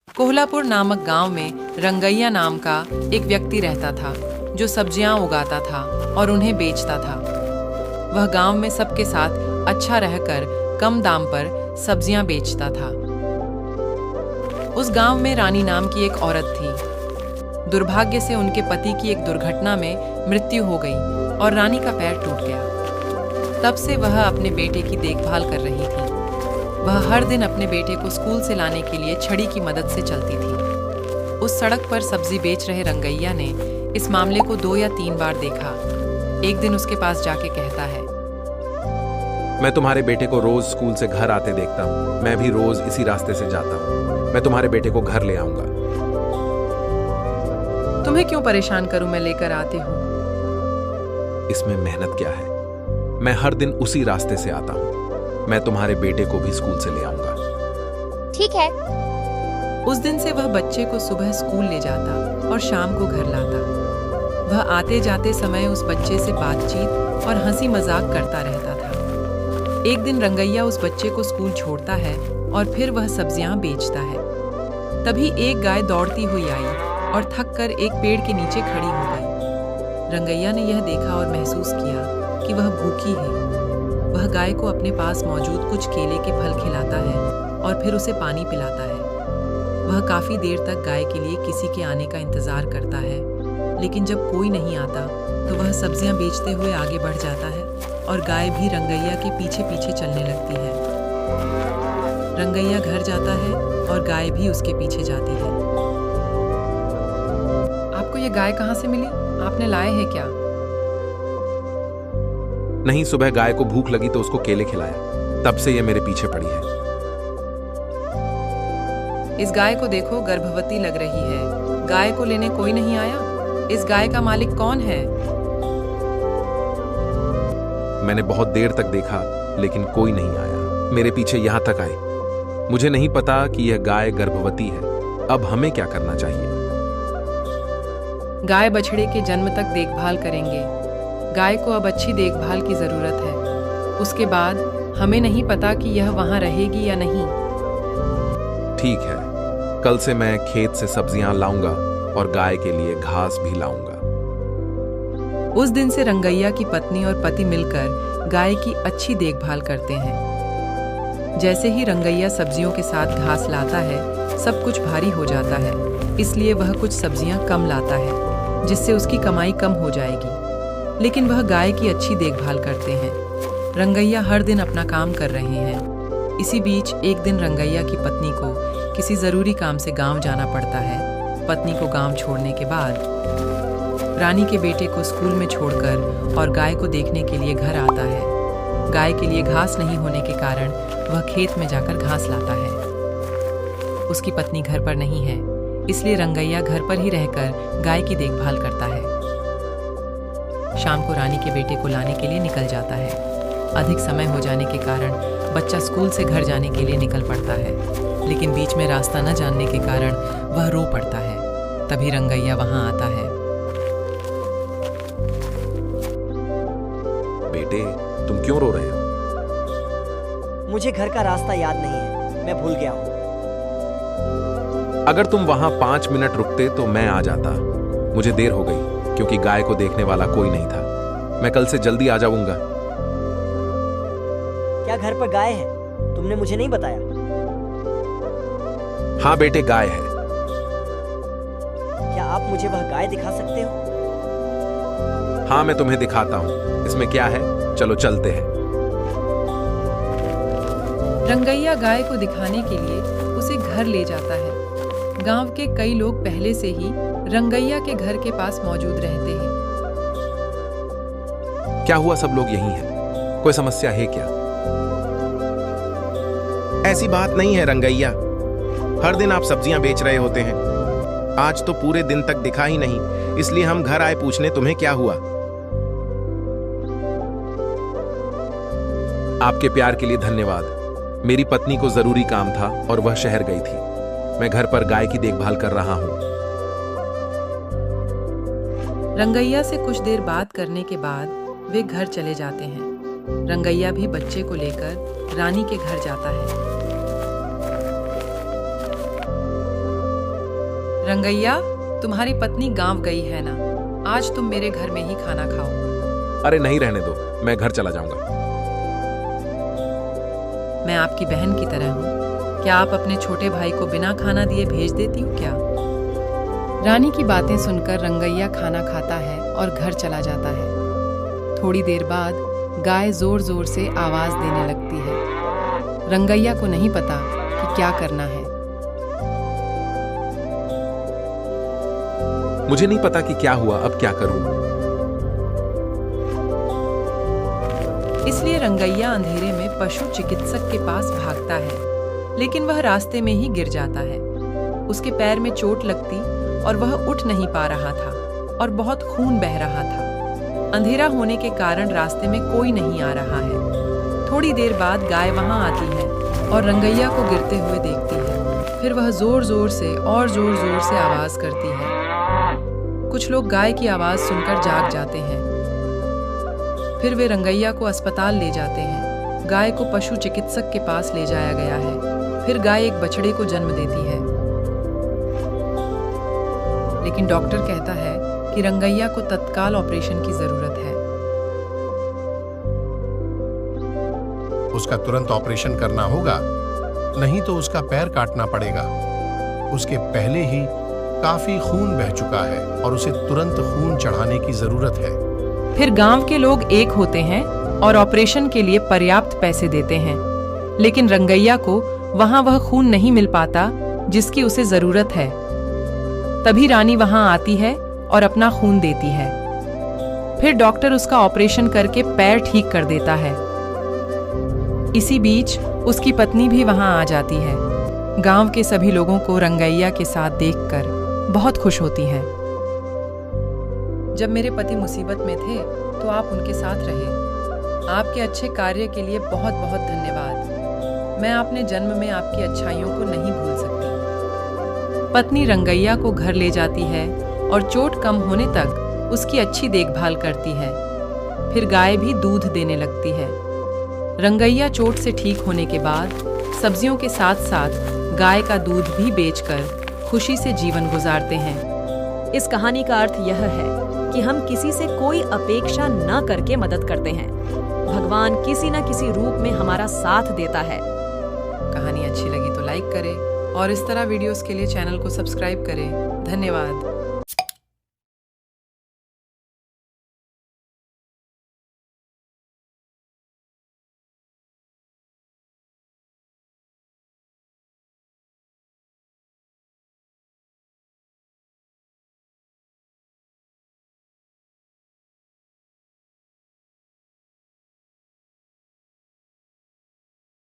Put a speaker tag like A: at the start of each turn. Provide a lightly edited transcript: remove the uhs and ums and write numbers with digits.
A: कोल्हापुर नामक गांव में रंगैया नाम का एक व्यक्ति रहता था जो सब्जियां उगाता था और उन्हें बेचता था। वह गांव में सबके साथ अच्छा रहकर कम दाम पर सब्जियां बेचता था। उस गांव में रानी नाम की एक औरत थी। दुर्भाग्य से उनके पति की एक दुर्घटना में मृत्यु हो गई और रानी का पैर टूट गया। तब से वह अपने बेटे की देखभाल कर रही थी। वह हर दिन अपने बेटे को स्कूल से लाने के लिए छड़ी की मदद से चलती थी। उस सड़क पर सब्जी बेच रहे रंगैया ने इस मामले को 2 या 3 बार देखा। एक दिन उसके पास जाके कहता है,
B: मैं तुम्हारे बेटे को रोज स्कूल से घर आते देखता हूँ। मैं भी रोज इसी रास्ते से जाता हूँ। मैं तुम्हारे बेटे को घर ले आऊंगा।
A: तुम्हें क्यों परेशान करूं, मैं लेकर आती हूँ।
B: इसमें मेहनत क्या है? मैं हर दिन उसी रास्ते से आता हूँ। मैं तुम्हारे बेटे को भी स्कूल से ले आऊंगा।
C: ठीक है।
A: उस दिन से वह बच्चे को सुबह स्कूल ले जाता और शाम को घर लाता। वह आते जाते समय उस बच्चे से बातचीत और हंसी मजाक करता रहता था। एक दिन रंगैया उस बच्चे को स्कूल छोड़ता है और फिर वह सब्जियां बेचता है। तभी एक गाय दौड़ती हुई आई और थक कर एक पेड़ के नीचे खड़ी हो गई। रंगैया ने यह देखा और महसूस किया कि वह भूखी है। वह गाय को अपने पास मौजूद कुछ केले के फल खिलाता है और फिर उसे पानी पिलाता है। वह काफी देर तक गाय के लिए किसी के आने का इंतजार करता है, लेकिन जब कोई नहीं आता तो वह सब्जियां बेचते हुए आगे बढ़ जाता है और गाय भी रंगैया के पीछे पीछे चलने लगती है। रंगैया घर जाता है और गाय भी उसके पीछे जाती है। आपको ये गाय कहाँ से मिली? आपने लाए हैं क्या?
B: नहीं, सुबह गाय को भूख लगी तो उसको केले खिलाया। तब से ये मेरे पीछे पड़ी है।
A: इस गाय को देखो, गर्भवती लग रही है। गाय को लेने कोई नहीं आया? इस गाय का मालिक कौन है?
B: मैंने बहुत देर तक देखा लेकिन कोई नहीं आया। मेरे पीछे यहां तक आए। मुझे नहीं पता कि यह गाय गर्भवती है। अब हमें क्या करना चाहिए?
A: गाय बछड़े के जन्म तक देखभाल करेंगे। गाय को अब अच्छी देखभाल की जरूरत है। उसके बाद हमें नहीं पता कि यह वहां रहेगी या नहीं।
B: ठीक है, कल से मैं खेत से सब्जियां लाऊंगा और गाय के लिए घास भी लाऊंगा।
A: उस दिन से रंगैया की पत्नी और पति मिलकर गाय की अच्छी देखभाल करते हैं। जैसे ही रंगैया सब्जियों के साथ घास लाता है, सब कुछ भारी हो जाता है। इसलिए वह कुछ सब्जियां कम लाता है, जिससे उसकी कमाई कम हो जाएगी। लेकिन वह गाय की अच्छी देखभाल करते हैं। रंगैया हर दिन अपना काम कर रहे हैं। इसी बीच एक दिन रंगैया की पत्नी को किसी जरूरी काम से गांव जाना पड़ता है। पत्नी को गांव छोड़ने के बाद रानी के बेटे को स्कूल में छोड़कर और गाय को देखने के लिए घर आता है। गाय के लिए घास नहीं होने के कारण वह खेत में जाकर घास लाता है। उसकी पत्नी घर पर नहीं है, इसलिए रंगैया घर पर ही रहकर गाय की देखभाल करता है। शाम को रानी के बेटे को लाने के लिए निकल जाता है। अधिक समय हो जाने के कारण बच्चा स्कूल से घर जाने के लिए निकल पड़ता है, लेकिन बीच में रास्ता न जानने के कारण वह रो पड़ता है। तभी रंगैया वहां आता है।
B: बेटे, तुम क्यों रो रहे हो?
D: मुझे घर का रास्ता याद नहीं है, मैं भूल गया हूँ।
B: अगर तुम वहां 5 मिनट रुकते तो मैं आ जाता। मुझे देर हो गई क्योंकि गाय को देखने वाला कोई नहीं था। मैं कल से जल्दी आ जाऊंगा।
D: क्या घर पर गाय है? तुमने मुझे नहीं बताया।
B: हाँ बेटे, गाय है।
D: क्या आप मुझे वह गाय दिखा सकते हो?
B: हाँ, मैं तुम्हें दिखाता हूँ। इसमें क्या है, चलो चलते हैं।
A: रंगैया गाय को दिखाने के लिए उसे घर ले जाता है। गांव के कई लोग पहले से ही रंगैया के घर के पास मौजूद रहते हैं।
B: क्या हुआ, सब लोग यहीं हैं? कोई समस्या है क्या?
E: ऐसी बात नहीं है रंगैया। हर दिन आप सब्जियां बेच रहे होते हैं। आज तो पूरे दिन तक दिखा ही नहीं, इसलिए हम घर आए पूछने तुम्हें क्या हुआ।
B: आपके प्यार के लिए धन्यवाद। मेरी पत्नी को जरूरी काम था और वह शहर गई थी। मैं घर पर गाय की देखभाल कर रहा हूँ।
A: रंगैया से कुछ देर बात करने के बाद वे घर चले जाते हैं। रंगैया भी बच्चे को लेकर रानी के घर जाता है। रंगैया, तुम्हारी पत्नी गांव गई है ना? आज तुम मेरे घर में ही खाना खाओ।
B: अरे नहीं, रहने दो, मैं घर चला जाऊंगा।
A: मैं आपकी बहन की तरह हूँ। क्या आप अपने छोटे भाई को बिना खाना दिए भेज देती हो क्या? रानी की बातें सुनकर रंगैया खाना खाता है और घर चला जाता है। थोड़ी देर बाद गाय जोर जोर से आवाज देने लगती है। रंगैया को नहीं पता कि क्या करना है।
B: मुझे नहीं पता कि क्या हुआ, अब क्या करूं?
A: इसलिए रंगैया अंधेरे में पशु चिकित्सक के पास भागता है, लेकिन वह रास्ते में ही गिर जाता है। उसके पैर में चोट लगती और वह उठ नहीं पा रहा था और बहुत खून बह रहा था। अंधेरा होने के कारण रास्ते में कोई नहीं आ रहा है। थोड़ी देर बाद गाय वहां आती है और रंगैया को गिरते हुए देखती है। फिर वह जोर जोर से आवाज करती है। कुछ लोग गाय की आवाज सुनकर जाग जाते हैं। फिर वे रंगैया को अस्पताल ले जाते हैं। गाय को पशु चिकित्सक के पास ले जाया गया है। फिर गाय एक बछड़े को जन्म देती है, लेकिन डॉक्टर कहता है कि रंगैया को तत्काल ऑपरेशन की जरूरत है।
C: उसका तुरंत ऑपरेशन करना होगा, नहीं तो उसका पैर काटना पड़ेगा। उसके पहले ही काफी खून बह चुका है और उसे तुरंत खून चढ़ाने की जरूरत है।
A: फिर गांव के लोग एक होते हैं और ऑपरेशन के लिए पर्याप्त पैसे देते हैं, लेकिन रंगैया को वहां वह खून नहीं मिल पाता जिसकी उसे जरूरत है। तभी रानी वहां आती है और अपना खून देती है। फिर डॉक्टर उसका ऑपरेशन करके पैर ठीक कर देता है। इसी बीच उसकी पत्नी भी वहां आ जाती है। गांव के सभी लोगों को रंगैया के साथ देखकर बहुत खुश होती हैं। जब मेरे पति मुसीबत में थे तो आप उनके साथ रहे। आपके अच्छे कार्य के लिए बहुत बहुत धन्यवाद। मैं अपने जन्म में आपकी अच्छाइयों को नहीं भूल सकती। पत्नी रंगैया को घर ले जाती है और चोट कम होने तक उसकी अच्छी देखभाल करती है। फिर गाय भी दूध देने लगती है। रंगैया चोट से ठीक होने के बाद सब्जियों के साथ साथ गाय का दूध भी बेचकर खुशी से जीवन गुजारते हैं।
F: इस कहानी का अर्थ यह है कि हम किसी से कोई अपेक्षा न करके मदद करते हैं। भगवान किसी न किसी रूप में हमारा साथ देता है।
A: कहानी अच्छी लगी तो लाइक करें और इस तरह वीडियोस के लिए चैनल को सब्सक्राइब करें। धन्यवाद।